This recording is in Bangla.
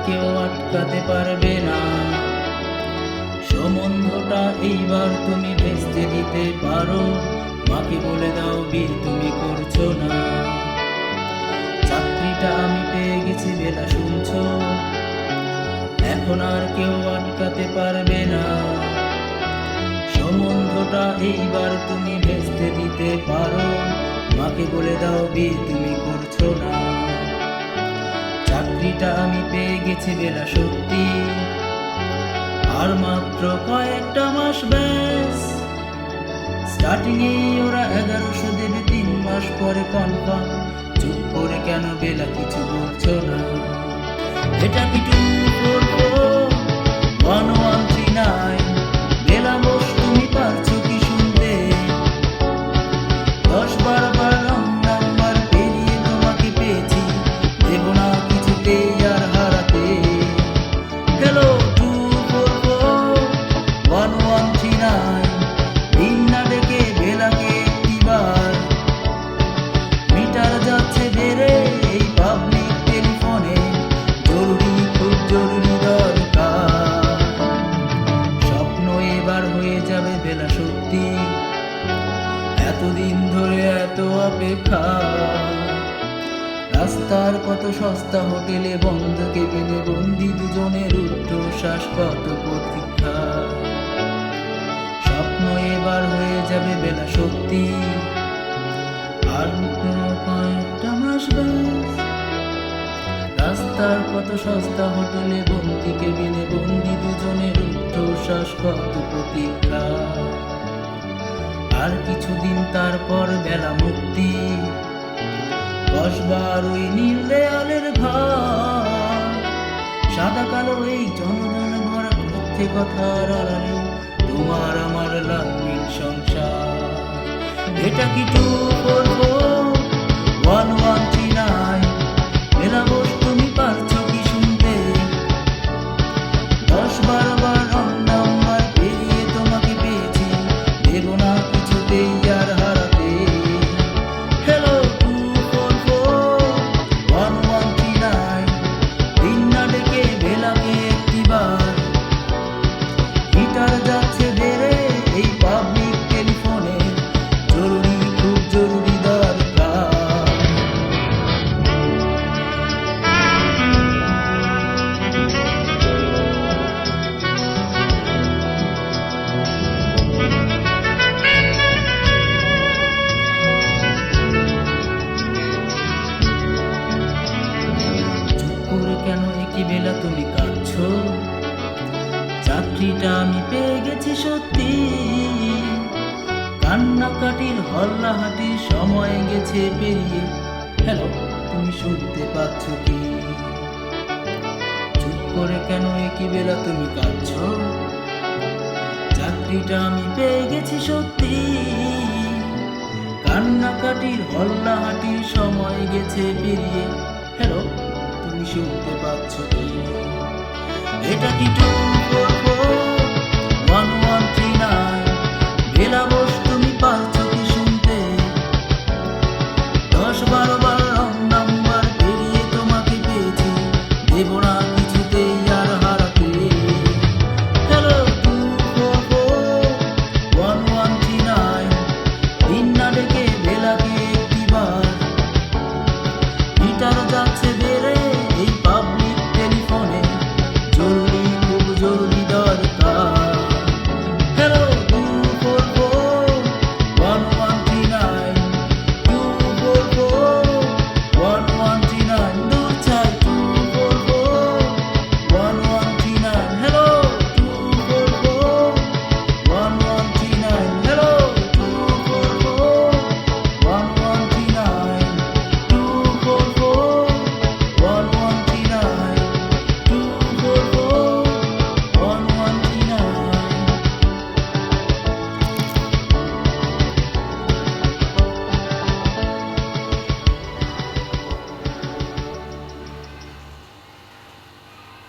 কেউ আটকাতে পারবে না। সম্বন্ধটা এইবার তুমি ভেস্তে দিতে পারো, মাকে বলে দাও বিয়ে তুমি করছো না। চাকরিটা আমি পেয়ে গেছি বেলা, শুনছো? এখন আর কেউ আটকাতে পারবে না। সম্বন্ধটা এইবার তুমি ভেস্তে দিতে পারো, মাকে বলে দাও বিয়ে তুমি করছো না। চাকরিটা আমি পেয়ে গেছি বেলা, সত্যি আর মাত্র কয়েকটা মাস ব্যাস। স্টার্টিং এ ওরা 1100 দেবে, 3 মাস পরে কনফার্ম। চুপ করে কেন বেলা কিছু বলছো না? এটা কি 2441139? বেলা বোস, তুমি পারছো কি শুনতে? 10-12 বার রং নাম্বার পেরিয়ে তোমাকে পেয়েছি, দেব না কিছুতেই আর হারাতে। হ্যালো 2441139, দিন না ডেকে বেলাকে একটিবার। মিটার যাচ্ছে বেড়ে এই পাবলিক টেলিফোনে, জরুরি খুব জরুরি দরকার। স্বপ্ন এবার হয়ে যাবে বেলা, সত্যি এতদিন ধরে এত অপেক্ষা। রাস্তার কত সস্তা হোটেলে, বন্ধ কেবিনে বন্দি দুজনের উচ্ছ্বাস, কত প্রতীক্ষা। স্বপ্ন এবার হয়ে যাবে বেলা, সত্যি আর কয়েকটা মাস ব্যাস। রাস্তার কত সস্তা হোটেলে, বন্দি কেবিনে বন্দি দুজনের উচ্ছ্বাস, কত প্রতীক্ষা। আর কিছুদিন তারপর বেলা মুক্তি, বসবার ওই নীল দেয়ালের ঘর। সাদা কালো এই জনজন ভরা মিথ্যে কথার আড়ালে তোমার আমার লাল নীল সংসার। এটা কি 2441139? বেলা বোস, তুমি পারছো কি শুনতে? 10-12 বার রং নাম্বার পেরিয়ে তোমাকে পেয়েছি, দেব না কিছুতেই আর হারাতে। হ্যালো 2441139, দিন না ডেকে বেলাকে একটিবার। মিটার যাচ্ছে বেড়ে এই পাবলিক টেলিফোনে, জরুরি খুব জরুরি দরকার। চুপ করে কেন একই বেলা তুমি কাঁদছো? চাকরিটা আমি পেয়ে গেছি সত্যি, কান্নাকাটির হল্লাহাটির সময় গেছে পেরিয়ে। হ্যালো, তুমি শুনতে পাচ্ছ কি? চুপ করে কেন একই বেলা তুমি কাঁদছো? চাকরিটা আমি পেয়ে গেছি সত্যি, কান্নাকাটির হল্লাহাটির সময় গেছে পেরিয়ে। হ্যালো, তুমি শুনতে পাচ্ছ কি? এটা কি